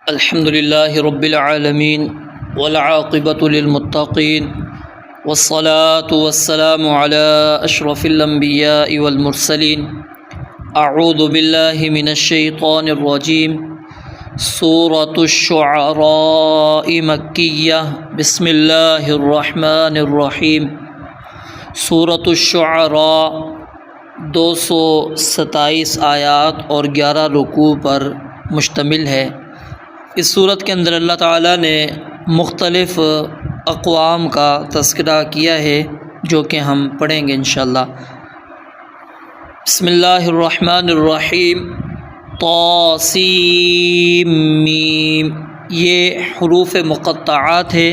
الحمد للہ رب العالمین والعاقبۃ للمتقین والصلاة والسلام علی اشرف الانبیاء والمرسلین اعوذ باللہ من الشیطان الرجیم سورۃ الشعراء مکیہ بسم اللہ الرحمن الرحیم۔ سورۃ الشعراء 227 آیات اور 11 رکوع پر مشتمل ہے۔ اس صورت کے اندر اللہ تعالیٰ نے مختلف اقوام کا تذکرہ کیا ہے جو کہ ہم پڑھیں گے انشاءاللہ۔ بسم اللہ الرحمن الرحیم۔ طاسیم میم، یہ حروف مقطعات ہے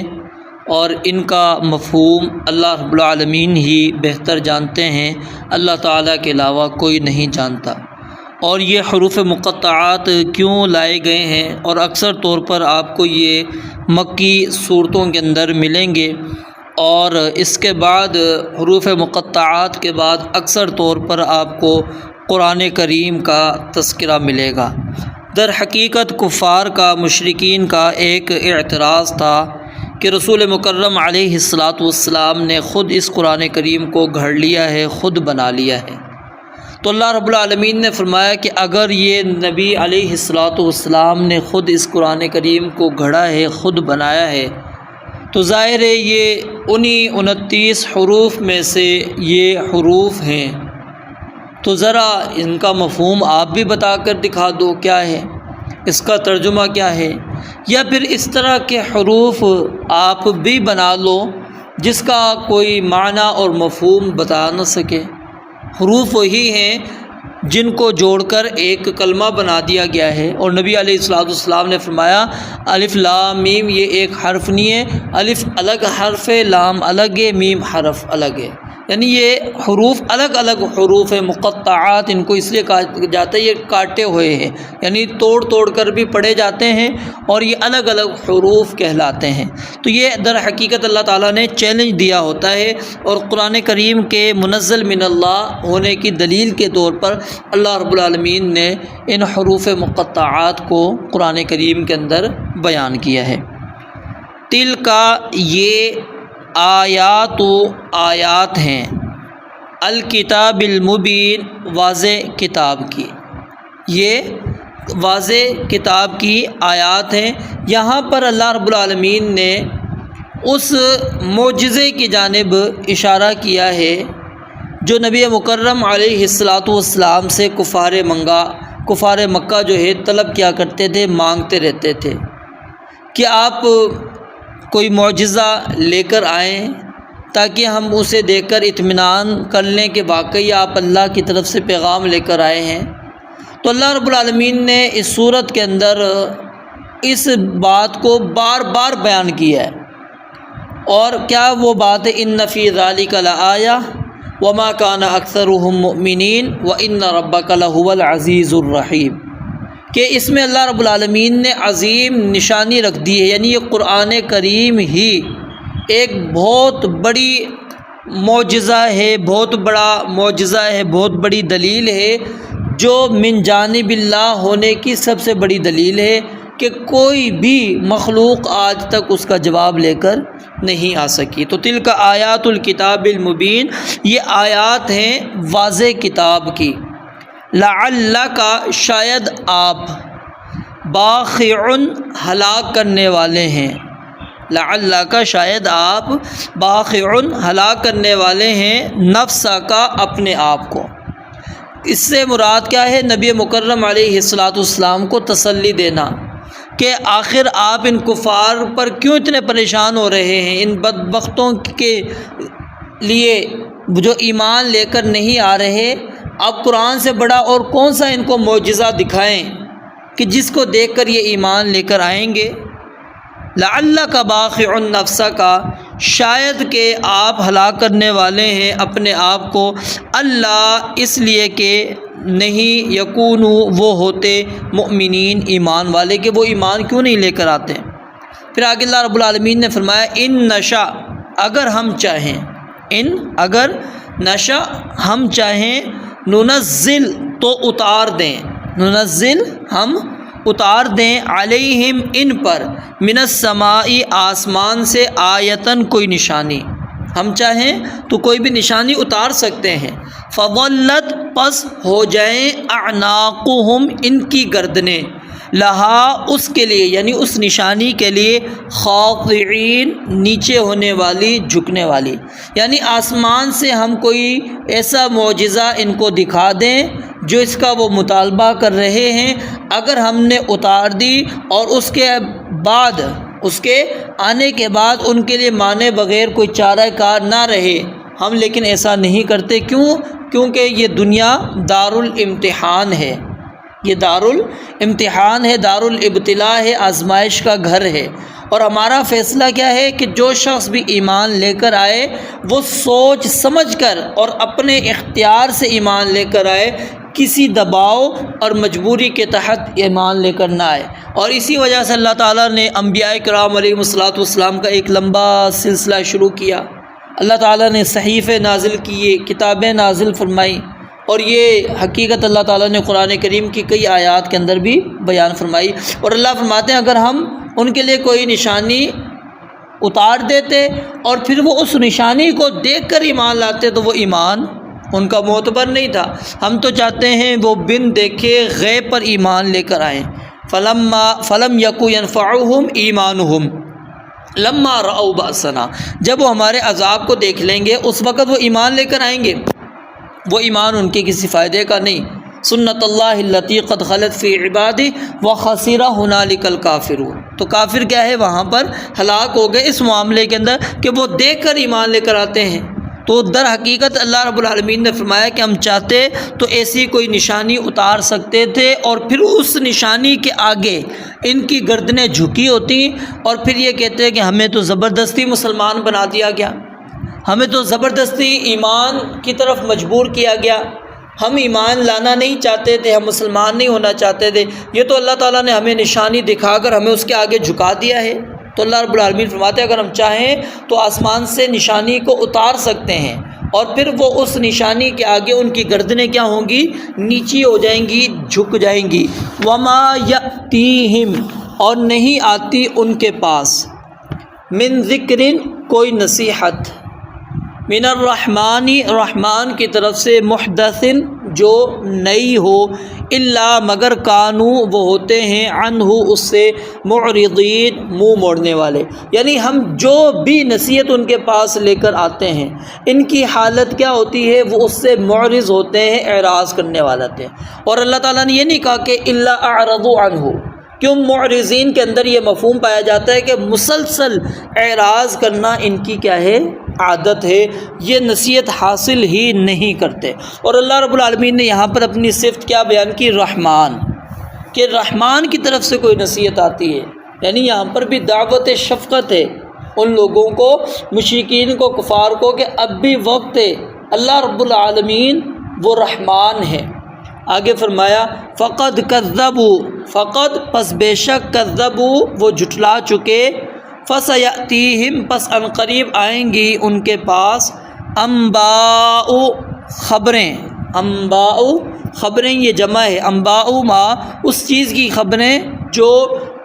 اور ان کا مفہوم اللہ رب العالمین ہی بہتر جانتے ہیں، اللہ تعالیٰ کے علاوہ کوئی نہیں جانتا۔ اور یہ حروف مقطعات کیوں لائے گئے ہیں، اور اکثر طور پر آپ کو یہ مکی صورتوں کے اندر ملیں گے، اور اس کے بعد حروف مقطعات کے بعد اکثر طور پر آپ کو قرآن کریم کا تذکرہ ملے گا۔ در حقیقت کفار کا، مشرکین کا ایک اعتراض تھا کہ رسول مکرم علیہ الصلاۃ والسلام نے خود اس قرآن کریم کو گھڑ لیا ہے، خود بنا لیا ہے۔ تو اللہ رب العالمین نے فرمایا کہ اگر یہ نبی علیہ الصلاۃ والسلام نے خود اس قرآن کریم کو گھڑا ہے، خود بنایا ہے، تو ظاہر ہے یہ انہی 29 حروف میں سے یہ حروف ہیں، تو ذرا ان کا مفہوم آپ بھی بتا کر دکھا دو کیا ہے، اس کا ترجمہ کیا ہے، یا پھر اس طرح کے حروف آپ بھی بنا لو جس کا کوئی معنی اور مفہوم بتا نہ سکے۔ حروف وہی ہیں جن کو جوڑ کر ایک کلمہ بنا دیا گیا ہے، اور نبی علیہ الصلوۃ والسلام نے فرمایا الف لام میم یہ ایک حرف نہیں ہے، الف الگ حرف ہے، لام الگ ہے، میم حرف الگ ہے، یعنی یہ حروف الگ الگ حروف ہیں مقطعات، ان کو اس لیے کہا جاتا ہے یہ کاٹے ہوئے ہیں، یعنی توڑ توڑ کر بھی پڑھے جاتے ہیں اور یہ الگ الگ حروف کہلاتے ہیں۔ تو یہ در حقیقت اللہ تعالیٰ نے چیلنج دیا ہوتا ہے، اور قرآن کریم کے منزل من اللہ ہونے کی دلیل کے طور پر اللہ رب العالمین نے ان حروف مقطعات کو قرآن کریم کے اندر بیان کیا ہے۔ تل کا یہ آیات ہیں الکتاب المبین، واضح کتاب کی، یہ واضح کتاب کی آیات ہیں۔ یہاں پر اللہ رب العالمین نے اس معجزے کی جانب اشارہ کیا ہے جو نبی مکرم علیہ الصلاۃ والسلام سے کفار مکہ جو ہے طلب کیا کرتے تھے، مانگتے رہتے تھے کہ آپ کوئی معجزہ لے کر آئیں تاکہ ہم اسے دیکھ کر اطمینان کر لیں کہ واقعی آپ اللہ کی طرف سے پیغام لے کر آئے ہیں۔ تو اللہ رب العالمین نے اس صورت کے اندر اس بات کو بار بار بیان کیا ہے، اور کیا وہ بات ہے ان فی ذلک لآیہ وما کان اکثرهم مؤمنین وان ربک لہو العزیز الرحیم، کہ اس میں اللہ رب العالمین نے عظیم نشانی رکھ دی ہے، یعنی یہ قرآن کریم ہی ایک بہت بڑی معجزہ ہے، بہت بڑا معجزہ ہے، بہت بڑی دلیل ہے جو من جانب اللہ ہونے کی سب سے بڑی دلیل ہے کہ کوئی بھی مخلوق آج تک اس کا جواب لے کر نہیں آ سکی۔ تو تلک آیات الکتاب المبین، یہ آیات ہیں واضح کتاب کی۔ لعلک، شاید آپ، باخع، ہلاک کرنے والے ہیں، لعلک شاید آپ، باخع ہلاک کرنے والے ہیں، نفس کا اپنے آپ کو۔ اس سے مراد کیا ہے؟ نبی مکرم علیہ الصلاۃ والسلام کو تسلی دینا کہ آخر آپ ان کفار پر کیوں اتنے پریشان ہو رہے ہیں، ان بدبختوں کے لیے جو ایمان لے کر نہیں آ رہے، اب قرآن سے بڑا اور کون سا ان کو معجزہ دکھائیں کہ جس کو دیکھ کر یہ ایمان لے کر آئیں گے۔ لعلک باخع نفسک، شاید کہ آپ ہلاک کرنے والے ہیں اپنے آپ کو، اللہ اس لیے کہ نہیں یکونوا، وہ ہوتے، مؤمنین ایمان والے، کہ وہ ایمان کیوں نہیں لے کر آتے۔ پھر آگے اللہ رب العالمین نے فرمایا ان نشاء، اگر ہم چاہیں، اگر نشاء ہم چاہیں، ننزل تو اتار دیں، ننزل ہم اتار دیں علیہم ان پر من السماء آسمان سے آیتن کوئی نشانی، ہم چاہیں تو کوئی بھی نشانی اتار سکتے ہیں، فظلت پس ہو جائیں اعناقہم ان کی گردنیں، لہا اس کے لیے یعنی اس نشانی کے لیے خاضعین نیچے ہونے والی جھکنے والی، یعنی آسمان سے ہم کوئی ایسا معجزہ ان کو دکھا دیں جو اس کا وہ مطالبہ کر رہے ہیں، اگر ہم نے اتار دی اور اس کے بعد اس کے آنے کے بعد ان کے لیے مانے بغیر کوئی چارہ کار نہ رہے، ہم لیکن ایسا نہیں کرتے۔ کیونکہ یہ دنیا دارالامتحان ہے، یہ دارالامتحان ہے، دارالابتلاء ہے، آزمائش کا گھر ہے، اور ہمارا فیصلہ کیا ہے کہ جو شخص بھی ایمان لے کر آئے وہ سوچ سمجھ کر اور اپنے اختیار سے ایمان لے کر آئے، کسی دباؤ اور مجبوری کے تحت ایمان لے کر نہ آئے۔ اور اسی وجہ سے اللہ تعالیٰ نے انبیاء کرام علیہ الصلاۃ کا ایک لمبا سلسلہ شروع کیا، اللہ تعالیٰ نے صحیفے نازل کیے، کتابیں نازل فرمائیں، اور یہ حقیقت اللہ تعالیٰ نے قرآن کریم کی کئی آیات کے اندر بھی بیان فرمائی۔ اور اللہ فرماتے ہیں اگر ہم ان کے لیے کوئی نشانی اتار دیتے اور پھر وہ اس نشانی کو دیکھ کر ایمان لاتے تو وہ ایمان ان کا معتبر نہیں تھا۔ ہم تو چاہتے ہیں وہ بن دیکھے غیب پر ایمان لے کر آئیں۔ فلم یکو ینفعہم ایمانہم لما رأوا بأسنا، جب وہ ہمارے عذاب کو دیکھ لیں گے اس وقت وہ ایمان لے کر آئیں گے، وہ ایمان ان کے کسی فائدے کا نہیں۔ سنت اللہ التی قد خلت فی عبادہ وخسر ہنالک الکافرون، تو کافر کیا ہے وہاں پر ہلاک ہو گئے اس معاملے کے اندر کہ وہ دیکھ کر ایمان لے کر آتے ہیں۔ تو در حقیقت اللہ رب العالمین نے فرمایا کہ ہم چاہتے تو ایسی کوئی نشانی اتار سکتے تھے اور پھر اس نشانی کے آگے ان کی گردنیں جھکی ہوتی اور پھر یہ کہتے کہ ہمیں تو زبردستی مسلمان بنا دیا گیا، ہمیں تو زبردستی ایمان کی طرف مجبور کیا گیا، ہم ایمان لانا نہیں چاہتے تھے، ہم مسلمان نہیں ہونا چاہتے تھے، یہ تو اللہ تعالیٰ نے ہمیں نشانی دکھا کر ہمیں اس کے آگے جھکا دیا ہے۔ تو اللہ رب العالمین فرماتے ہیں اگر ہم چاہیں تو آسمان سے نشانی کو اتار سکتے ہیں اور پھر وہ اس نشانی کے آگے ان کی گردنیں کیا ہوں گی، نیچی ہو جائیں گی، جھک جائیں گی۔ وما یأتیہم، اور نہیں آتی ان کے پاس، من ذکر کوئی نصیحت، من الرحمن رحمان کی طرف سے، محدث جو نئی ہو، الا مگر کانوا وہ ہوتے ہیں، عنہ اس سے، معرضین منہ موڑنے والے، یعنی ہم جو بھی نصیحت ان کے پاس لے کر آتے ہیں ان کی حالت کیا ہوتی ہے، وہ اس سے معرض ہوتے ہیں، اعراض کرنے والے ہوتے ہیں۔ اور اللہ تعالیٰ نے یہ نہیں کہا کہ الا اعرضوا عنہ، کیوں معرضین کے اندر یہ مفہوم پایا جاتا ہے کہ مسلسل اعراض کرنا ان کی کیا ہے، عادت ہے، یہ نصیحت حاصل ہی نہیں کرتے۔ اور اللہ رب العالمین نے یہاں پر اپنی صفت کیا بیان کی، رحمان، کہ رحمان کی طرف سے کوئی نصیحت آتی ہے، یعنی یہاں پر بھی دعوت شفقت ہے ان لوگوں کو، مشرکین کو، کفار کو، کہ اب بھی وقت ہے، اللہ رب العالمین وہ رحمان ہے۔ آگے فرمایا فقد کذبوا، فقد پس بے شک، کذبوا وہ جھٹلا چکے، فسیأتیہم پس ان قریب آئیں گی ان کے پاس، انباء خبریں، انباء خبریں یہ جمع ہے، انباء ما اس چیز کی خبریں جو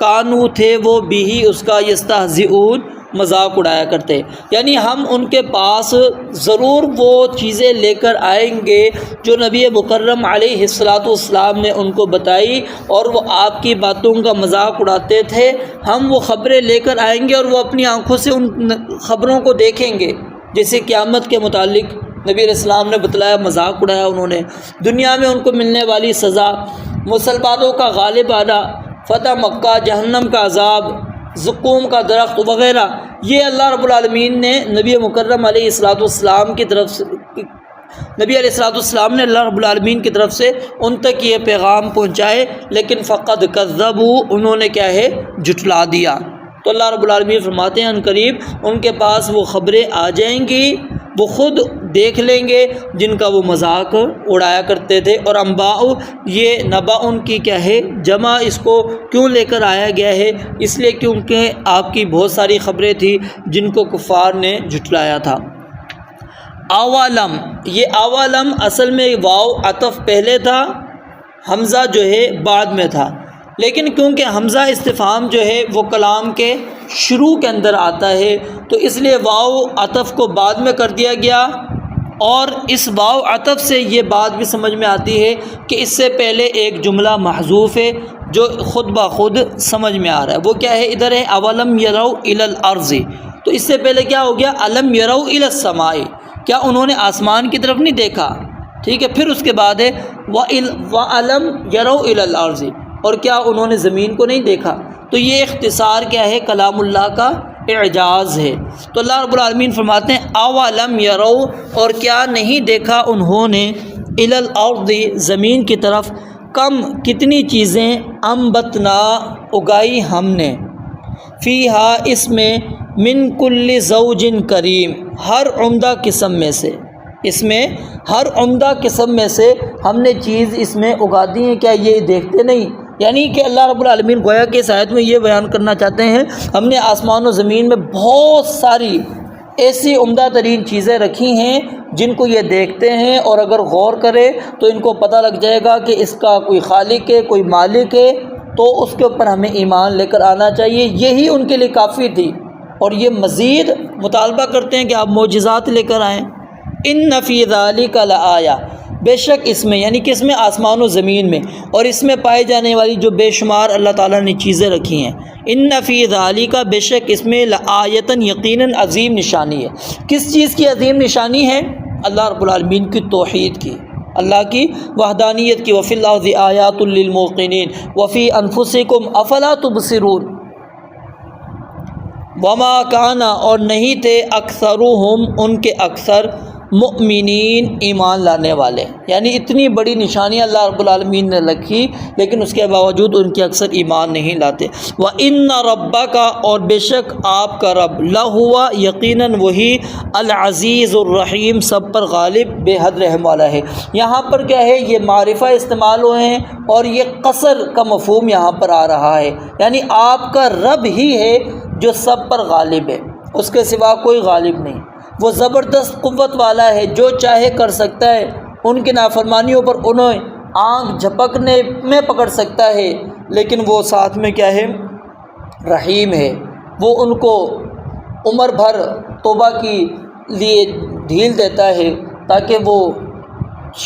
کانو تھے وہ بھی اس کا یستہزئون مذاق اڑایا کرتے، یعنی ہم ان کے پاس ضرور وہ چیزیں لے کر آئیں گے جو نبی مکرم علیہ السلام نے ان کو بتائی اور وہ آپ کی باتوں کا مذاق اڑاتے تھے، ہم وہ خبریں لے کر آئیں گے اور وہ اپنی آنکھوں سے ان خبروں کو دیکھیں گے، جیسے قیامت کے متعلق نبی علیہ السلام نے بتلایا، مذاق اڑایا انہوں نے، دنیا میں ان کو ملنے والی سزا، مسلمانوں کا غالب آنا، فتح مکہ، جہنم کا عذاب، زقوم کا درخت وغیرہ، یہ اللہ رب العالمین نے نبی مکرم علیہ السلام کی طرف سے، نبی علیہ السلام نے اللہ رب العالمین کی طرف سے ان تک یہ پیغام پہنچائے، لیکن فقد کذبوا انہوں نے کیا ہے، جھٹلا دیا۔ تو اللہ رب العالمین فرماتے ہیں ان قریب ان کے پاس وہ خبریں آ جائیں گی، وہ خود دیکھ لیں گے جن کا وہ مذاق اڑایا کرتے تھے۔ اور انباء یہ نبا ان کی کیا ہے، جمع، اس کو کیوں لے کر آیا گیا ہے، اس لیے کیونکہ آپ کی بہت ساری خبریں تھیں جن کو کفار نے جھٹلایا تھا۔ اولم، یہ اولم اصل میں واو عطف پہلے تھا، حمزہ جو ہے بعد میں تھا، لیکن کیونکہ حمزہ استفہام جو ہے وہ کلام کے شروع کے اندر آتا ہے تو اس لیے واو عطف کو بعد میں کر دیا گیا، اور اس واو عطف سے یہ بات بھی سمجھ میں آتی ہے کہ اس سے پہلے ایک جملہ محذوف ہے جو خود بخود سمجھ میں آ رہا ہے۔ وہ کیا ہے؟ ادھر ہے اولم یروا الی الارض، تو اس سے پہلے کیا ہو گیا؟ الم یروا الی السماء، کیا انہوں نے آسمان کی طرف نہیں دیکھا؟ ٹھیک ہے، پھر اس کے بعد ہے وَأَلَمْ يَرَوْا إِلَى الْأَرْضِ، اور کیا انہوں نے زمین کو نہیں دیکھا؟ تو یہ اختصار کیا ہے؟ کلام اللہ کا اعجاز ہے۔ تو اللہ رب العالمین فرماتے ہیں اَوَلَمْ يَرَوْا، اور کیا نہیں دیکھا انہوں نے إِلَى الْأَرْضِ، زمین کی طرف، کم کتنی چیزیں انبتنا اگائی ہم نے، فیہا اس میں، من کل زوج کریم، ہر عمدہ قسم میں سے، اس میں ہر عمدہ قسم میں سے ہم نے چیز اس میں اگا دی ہیں، کیا یہ دیکھتے نہیں؟ یعنی کہ اللہ رب العالمین گویا کہ اس آیت میں یہ بیان کرنا چاہتے ہیں ہم نے آسمان و زمین میں بہت ساری ایسی عمدہ ترین چیزیں رکھی ہیں جن کو یہ دیکھتے ہیں، اور اگر غور کرے تو ان کو پتہ لگ جائے گا کہ اس کا کوئی خالق ہے، کوئی مالک ہے، تو اس کے اوپر ہمیں ایمان لے کر آنا چاہیے۔ یہی ان کے لیے کافی تھی، اور یہ مزید مطالبہ کرتے ہیں کہ آپ معجزات لے کر آئیں۔ ان فی ذالک لآیہ، بے شک اس میں، یعنی کہ اس میں آسمان و زمین میں اور اس میں پائے جانے والی جو بے شمار اللہ تعالیٰ نے چیزیں رکھی ہیں، ان فی ذالک، بے شک اس میں، لآیۃ، یقیناً عظیم نشانی ہے۔ کس چیز کی عظیم نشانی ہے؟ اللہ رب العالمین کی توحید کی، اللہ کی وحدانیت کی۔ وفی الارض آیات للموقنین وفی انفسکم افلا تبصرون۔ وما کانا، اور نہیں تھے، اکثرہم، ان کے اکثر، مؤمنین، ایمان لانے والے، یعنی اتنی بڑی نشانیاں اللہ رب العالمین نے رکھی لیکن اس کے باوجود ان کے اکثر ایمان نہیں لاتے۔ وَإِنَّ رَبَّكَ، اور بے شک آپ کا رب، لَهُوَ، یقیناً وہی، العزیز الرحیم، سب پر غالب، بے حد رحم والا ہے۔ یہاں پر کیا ہے؟ یہ معرفہ استعمال ہوئے ہیں اور یہ قصر کا مفہوم یہاں پر آ رہا ہے، یعنی آپ کا رب ہی ہے جو سب پر غالب ہے، اس کے سوا کوئی غالب نہیں۔ وہ زبردست قوت والا ہے، جو چاہے کر سکتا ہے، ان کی نافرمانیوں پر انہیں آنکھ جھپکنے میں پکڑ سکتا ہے، لیکن وہ ساتھ میں کیا ہے؟ رحیم ہے، وہ ان کو عمر بھر توبہ کی لیے ڈھیل دیتا ہے تاکہ وہ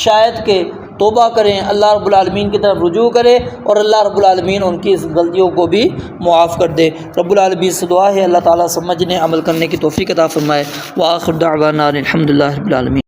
شاید کہ توبہ کریں، اللہ رب العالمین کی طرف رجوع کرے، اور اللہ رب العالمین ان کی اس غلطیوں کو بھی معاف کر دے۔ رب العالمین سے دعا ہے اللہ تعالیٰ سمجھنے عمل کرنے کی توفیق عطا فرمائے۔ وآخر دعوانا الحمدللہ رب العالمین۔